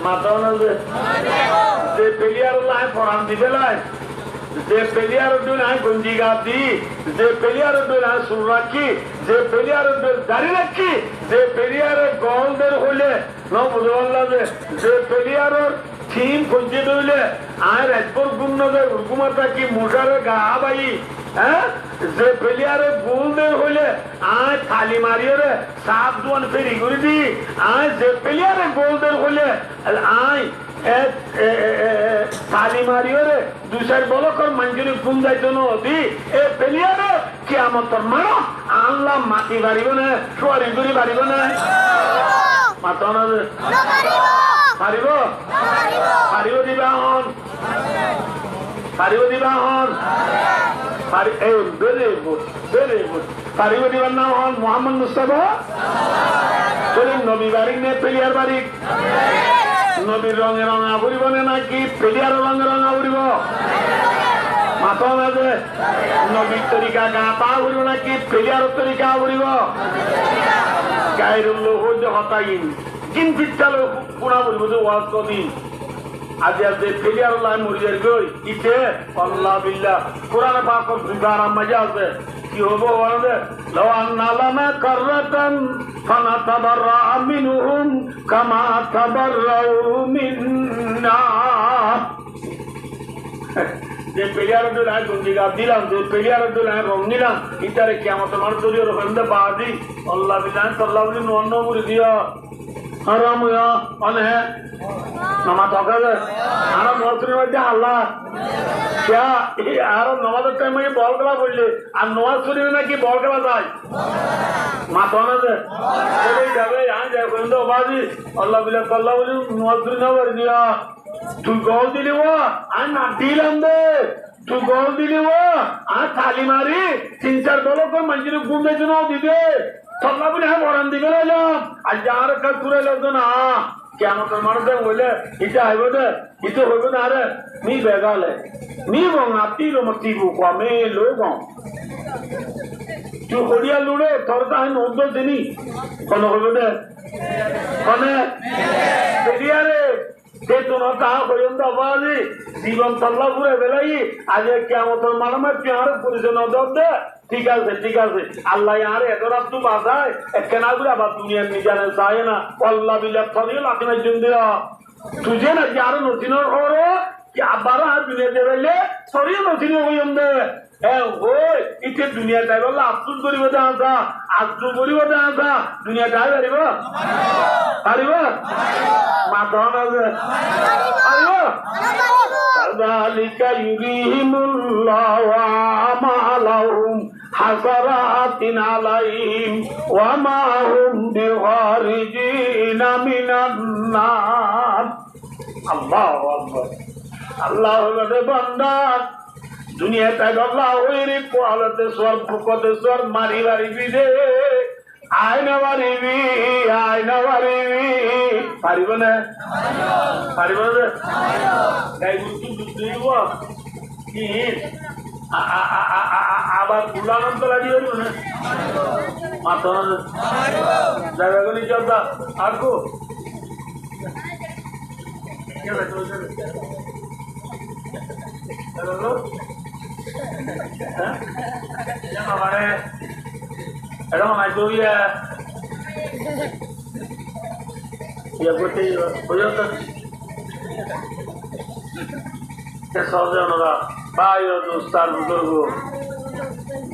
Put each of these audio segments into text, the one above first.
মাতাও না যে প্লেয়ার লাই ফরান দিবে লাই যে প্লেয়ার লাই গঞ্জি গাছ দি যে প্লেয়ার লাই সুর রাখি যে প্লেয়ার দাড়ি রাখি যে প্লেয়ারের গলদের হইলে ন বুঝবাল্লা যে প্লেয়ারের থিম গঞ্জি দইলে আয় রাজপুর গুণনগর হুকুমতা কি মুসারে গা বাই হ্যাঁ যে প্লেয়ারে গোলদের হইলে আয় থালি মারিয়ে রে সাপ দুয়ান ফেরি করে দি আয় যে প্লেয়ারে গোলদের হইলে আয় থালি মারিয়ে রে দুসার বলকর মঞ্জুরি ঘুম যাইতো নদী এ প্লেয়ারে কি আমার তোর মানো আনলাম মাটি বাড়িব না সোয়ারি করি বাড়িব না মাতো না পারিব পারিব দিবা হন পারিব দিবা হন পারিব দিবার নাম হন মোহাম্মদ মুস্তাফা চলুন নবী বাড়ি নে প্লেয়ার বাড়ি নবীর রঙে রঙা উড়িব না নাকি প্লেয়ার রঙে রঙা উড়িব মাথা মাঝে নবীর তরিকা গা পা উড়িব নাকি প্লেয়ার তরিকা উড়িব গায়ের লোক হতাইন কিন পিঠালো পুরা উড়িব যে ওয়াজ কদিন আজ আজ প্লেয়ার লাই মরিয়ার গই ইতে আল্লাহ বিল্লাহ কোরআনে পাক বিবার মজা আছে কি হবো বলবে লাউ আন্না লানা কাররাতান ফানাতাবাররা মিনহুম কামা তাবাররাউ মিন্না যে প্লেয়ার লাই গঞ্জি গাছ দিলাম যে প্লেয়ার লাই রং নিলাম ইতারে কিয়ামত মার দলীয় রকমে বাদি আল্লাহ বিল্লাহ সাল্লাল্লাহু আলাইহি নন্ন মুরি দিয়া হারাম ইয়া অনে নামাজ হকাবে আর মসজিদের মধ্যে আল্লাহ क्या আর নামাজের টাইমে বল খেলা বললে আর নামাজ শরীফে নাকি বল খেলা যায় মাথা না যে যাবে যায় বন্ধু বাজি আল্লাহ বিল্লাহ সাল্লাল্লাহু আলাইহি নামাজ শরীফ না করে দিয়া তুই গোল দিলি ও আর না দিলাম দে তুই গোল দিলি ও আর থালি মারি 3-4 বল করে মঞ্জিরে ঘুমে জন্য দিবে সাল্লাল্লাহু আলাইহি বরান দিবে এলাম আর যার কাজ পুরো লাগতো না কেমন মানুষ বললে এটা হইব না এটা হইব না আরে মি বেগালে মি বঙা তিরো মতিবু কমে লোক তুই হরিয়া লুড়ে তোর তাই নদ্য দিনি কোন হইব না কনে বেরিয়ারে সে তোমার তাহা পর্যন্ত অবাধি জীবন তল্লা ঘুরে বেলাই আজ কেমন মারামার কি আর পরিচয় নজর দে ঠিক আছে আল্লাহ আর এত রাত্তু বাসায় কেনা ঘুরে আবার দুনিয়ার নিজানে চায় না আল্লাহ বিল্লাহ সরিয়ে লাখিনের জন্য তুঝে না কি আরো নথিনের হরো কি আবার আর দুনিয়াতে বেলে সরিয়ে নথিনে হইম দে হ্যাঁ ওই ইচ্ছে দুনিয়া তাই বললে আফসুল করিব দে আসা আফসুল করিব দে আসা দুনিয়া তাই পারিব পারিব মাথা আছে পারিব ذلك يريهم الله أعمالهم حسرات عليهم وما هم بخارجين من النار الله أكبر الله بندہ दुनिया तक अल्लाह हुई कोलते स्वर फुकते स्वर मारी बारी भी दे आयना बारी भी पारिब ना पारिब ना गाय गुरु दुधीव कि আবার গুলানন তো লাগি হইব না মাথা না জায়গা গুলি চলতা আর কো কে বেটো হ্যালো হ্যাঁ জানা মানে এটা মানে জুইয়া ইয়া করতে পর্যন্ত কে সহজনরা ভাই ও দোস্তার বুজুর্গ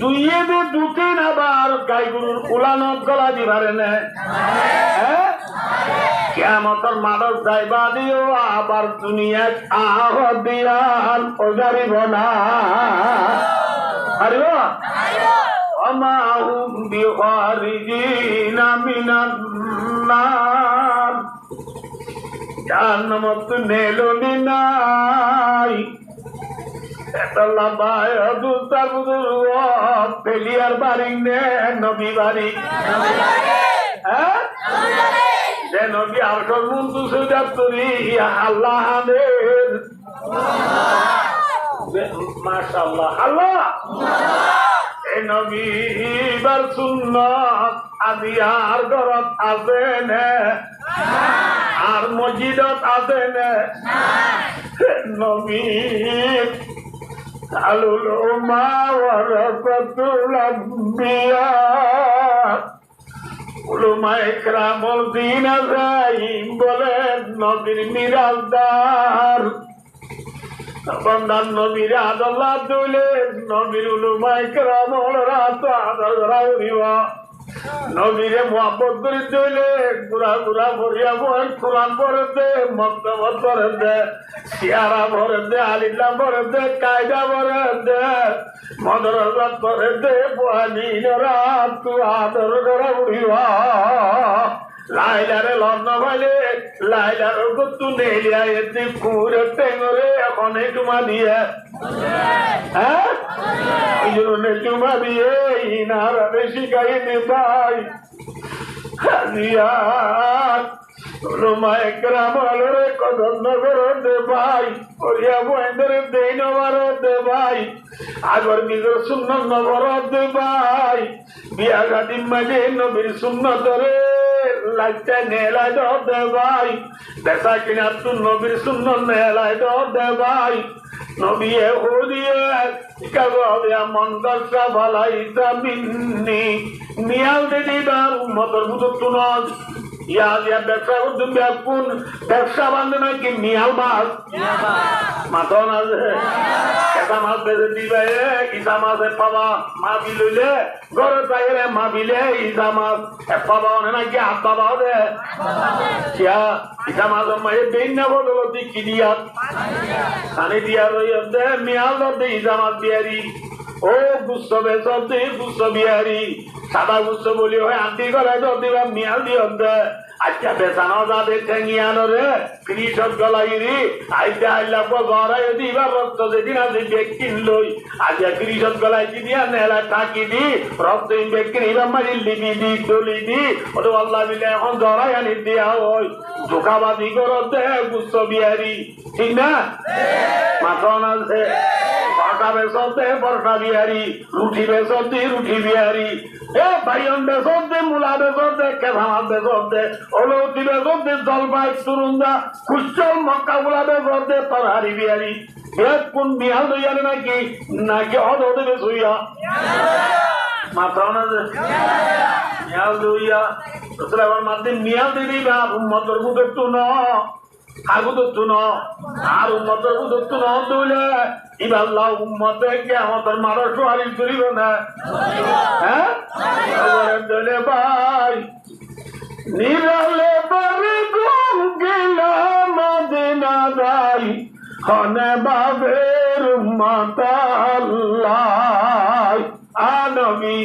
দুইয়ে দে দুতিন আবার গাই গরুর উলানত গলা দিবারে না হ্যাঁ কিয়ামতের মানব যাইবা দিও আবার দুনিয়াত আহ দিয়াল ওজারিব না পারিব আমা হুম বিখারিজিনা মিনান নার জান্নাত নেলনি নাই এটা লাবায় দুস্তার বুজুর্গ পেলিয়ার বাড়ি নে নবী বাড়ি হ্যাঁ যে নবী আরশর মুনতু সুজাত করি আল্লাহের মাশাআল্লাহ আল্লাহ এ নবী বার সুন্নাত আদি আর গরত আছে না আর মসজিদত আছে না নবী আলুল উম্মা ওয়ারাসাতুল আম্বিয়া উলামায়ে কেরামুল দ্বীন আযাইম বলেন নবীর মিরাজদার বন্দার নবীর আদাল্লাহ দুলে নবীর উলামায়ে কেরামুল রাত আদাল্লাহ উরিবা নবীরে মুহাব্বত করে দিলে গুড়া গুড়া ভরিয়া বই কোরআন ভরে দে মক্তবত ভরে দে সিয়ারা ভরে দে আলিল্লাহ ভরে দে কায়দা ভরে দে মদরজাত ভরে দে বহানিনরা তু আদর করা উড়িবা লাইলারে লন্ন ভাইলে লাইলার গতু নেলিয়া এতে কুরে টেঙ্গরে এখন টুমা দিয়ে হ্যাঁ ওই জন্য টুমা দিয়ে ইনারা বেশি গাইনি ভাই হাজিয়ার উলামায়ে কেরাম আলরে কদম নগর দে ভাই ওরিয়া বয়েন্দ্রে দেই নগর দে ভাই আগর নিজের সুন্নত নগর দে ভাই বিয়া গাদি মাঝে নবীর সুন্নত রে লাগতে নেলাই দে ভাই বেচা কিনা তু নবীর সুন্নত নেলাই দে ভাই নবী হুদিয়ে কাগবিয়া মন্দসা ভালাইতা মিন্নি মিয়াল দে দিবার উম্মতের বুঝত নজ ইয়া ইয়া ব্যবসা করতে ব্যাকুন ব্যবসা বান্ধে নাকি মিয়াল মাছ মাথন আছে কেঁচা মাছ বেঁধে দিবে ইসা মাছ পাবা মা বিলইলে ঘরে চাইলে মা বিলে ইসা মাছ পাবা নাকি হাত পাবা দে কিয়া ইসা মাছ মায়ে বেইন না বদলতি কি দিয়া খানি দিয়া রই দে মিয়াল দে ইসা মাছ বিয়ারি ও গুচ্ছ বেচর দে গুচ্ছ বিয়ারি সাদা গুচ্ছ বলি হয় আন্টি গলায় দিবা মিয়াল দিয়ে দে আচ্ছা বেচানো যাবে ঠেঙিয়ানো রে কৃষক গলাইরি আইতে আইলা ঘরে দিবা রক্ত যেদিন আছে বেকিন লই আচ্ছা কৃষক গলাই দিয়া নেলা থাকি দি রক্ত বেকিন এবার মারি লিবি দি দলি দি ওটা আল্লাহ মিলে এখন জড়াই আনি দিয়া ওই ধোকাবাদি করো দে গুচ্ছ বিহারি ঠিক না মাখন আছে পাকা বেচর দে বর্ষা বিহারি রুটি বেচর দি রুটি বিহারি এ বাইন বেচর দে মূলা বেচর দে কেঁচা বেচর দে অলৌতি বেচর দে জলপাই সুরুন্দা কুচল মক্কা গুলা বেচর দে তরহারি বিহারি কোন বিহাল দইয়ারে নাকি নাকি অদে বেচুইয়া মাথাও না যে মিয়াল দইয়া তোরা আবার মাঝে মিয়াল দিয়ে দিবা উম্মতের বুধের তো ন আগুদের তো ন আর উম্মতের বুধের তো ন দইলে ইবাল্লাহ উম্মতে কিয়ামতের মারা সোয়ারি করিব না হ্যাঁ দইলে ভাই নিরালে বাড়ি ঘুম গেলাম মদিনা যাই হনে বাবের মাতাল্লাহ আনবী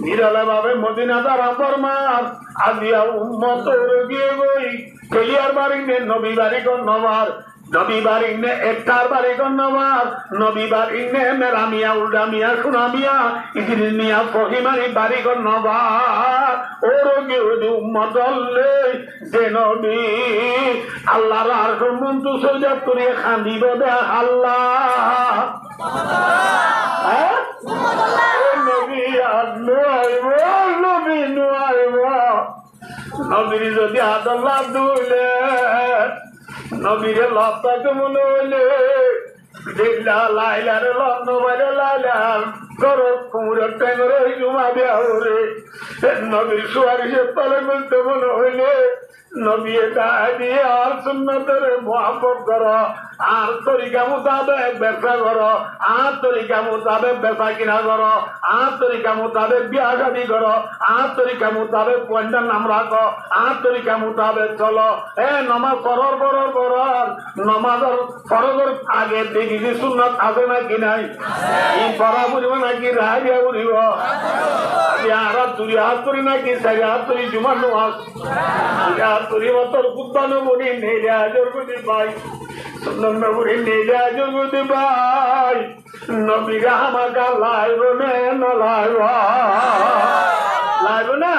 নিরালে ভাবে মদিনা দ্বারা ফরমান আজিয়া উম্মতের গিয়ে গই কলিয়ার বাড়ি নে নবী বাড়ি কোন নবার নবী বাড়ি নে একটার বাড়ি কোন নবার নবী বাড়ি নে মেরা মিয়া উল্টা মিয়া সোনা মিয়া ইদিন মিয়া ফহিমারি বাড়ি কোন নবার ওর গিয়ে উম্মত যে নবী আল্লাহর আরশের মন্তু সজাত করিয়ে খান্দিব দে আল্লাহ হ্যাঁ নবী আইব নবী আইব নবীর যদি আদাল্লাহ দুলে নবীরে লপ্তাকে মনে হইলে দেখলা লাইলারে লন্ন বাইরে লাইলাম করো কুমুরের ট্যাঙ্গরে জুমা দেওয়া রে নবীর সুয়ারিশের তলে বলতে মনে হইলে নবী এটা দিয়ে আর সুন্নতের মোহাম্মত করো আর তরিকা মোতাবেক ব্যবসা করো আর তরিকা মোতাবেক বেচা কিনা করো আর তরিকা মোতাবেক বিয়া শাদী করো আর তরিকা মোতাবেক পয়সার নাম রাখো আর তরিকা মোতাবেক চলো নমাজ ফরর ফরর ফরর নমাজের ফরজের আগে দেখি যে সুন্নত আছে নাকি নাই এই পড়া বুঝব নাকি রাহিয়া বুঝব আর তুই হাত করি নাকি সারি হাত করি জুমার নামাজ তুই মতর কুদ্দানো বলি নেলে আজর বুঝি ভাই নবী নেলে আজর বুঝি ভাই নবী আমাকে লাইব না লাইব লাইব না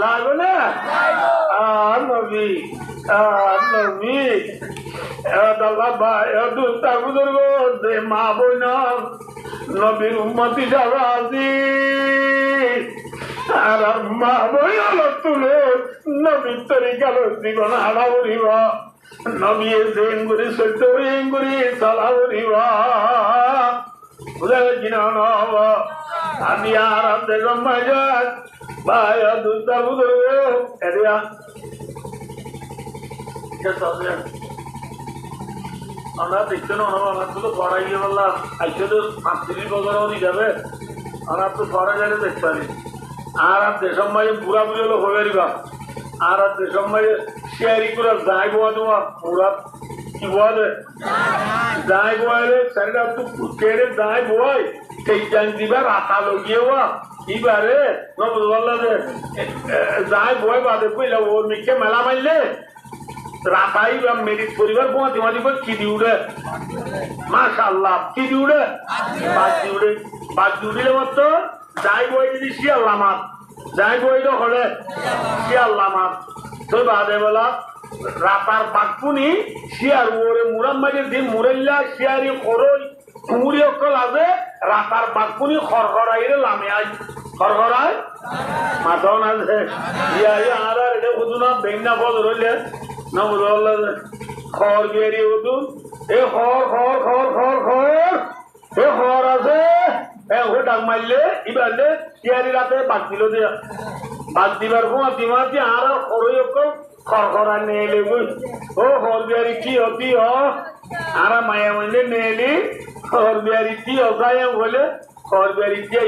লাইব না আর নবী নবী ভাই দুটা বুজুর্গ মা বোন নবীর উম্মতি যারা আছি আর মা বই হলো তুলে নবীর তরিকালো জীবন হারা উড়িব নবী এঙ্গুরি সত্য এঙ্গুরি চলা উড়িব বুঝে কিনা নব আমি আর দেখম মাজাত ভাই দুটা বুঝে এরিয়া আমরা দেখতে না আমার তো পড়াই গিয়ে বললাম আজকে তো 35 বছর যাবে আমার তো পড়া গেলে দেখতে পারি আর দেশের মাঝে বুড়া বুড়ি হলো হয়ে বা আর দেশের মাঝে শেয়ারি করে যাই বোয়া দেওয়া বুড়া কি বোয়া দে যাই বোয়ালে সেটা তো কেড়ে যাই বোয়াই সেই জান দিবা রাতা লগিয়ে হওয়া এবারে বললা যে যাই বয় বাদে কইলা ওর মিকে মেলা মারলে রাতাই বা মেরিট পরিবার বোয়াতে মাঝে চিড়ি উড়ে মাশাআল্লাহ চিড়ি উড়ে বাদ উড়িলে মতো যাই বই যদি শিয়াল্লা মাছ যাই বই তো হলে শিয়াল্লা মাছ তো বাদে বলা রাতার বাঘপুনি শিয়ার ওরে মুরাম মাঝের দিন মুরাইলা শিয়ারি খরই কুমুরি অকল আছে রাতার বাঘপুনি খড়খড়াইরে লামে আই খড়খড়াই মাথাও না আছে ইয়া আর এটা বুঝু না বেঙ্গা ফল রইলে না বুঝল খড় গেরি উঠুন এ খড় আছে ওকে ডাক মারলে ইবারলে শিয়ারি রাতে বাদ দিল দিয়া বাদ দিবার দিমাতি আর খড়ই অকল খড়খড়া নিয়ে এলে ও খড় বিহারি কি হতি আর মায়া মন্দির নিয়ে এলি খড় বিহারি কি হসাই বলে খড় বিহারি দিয়ে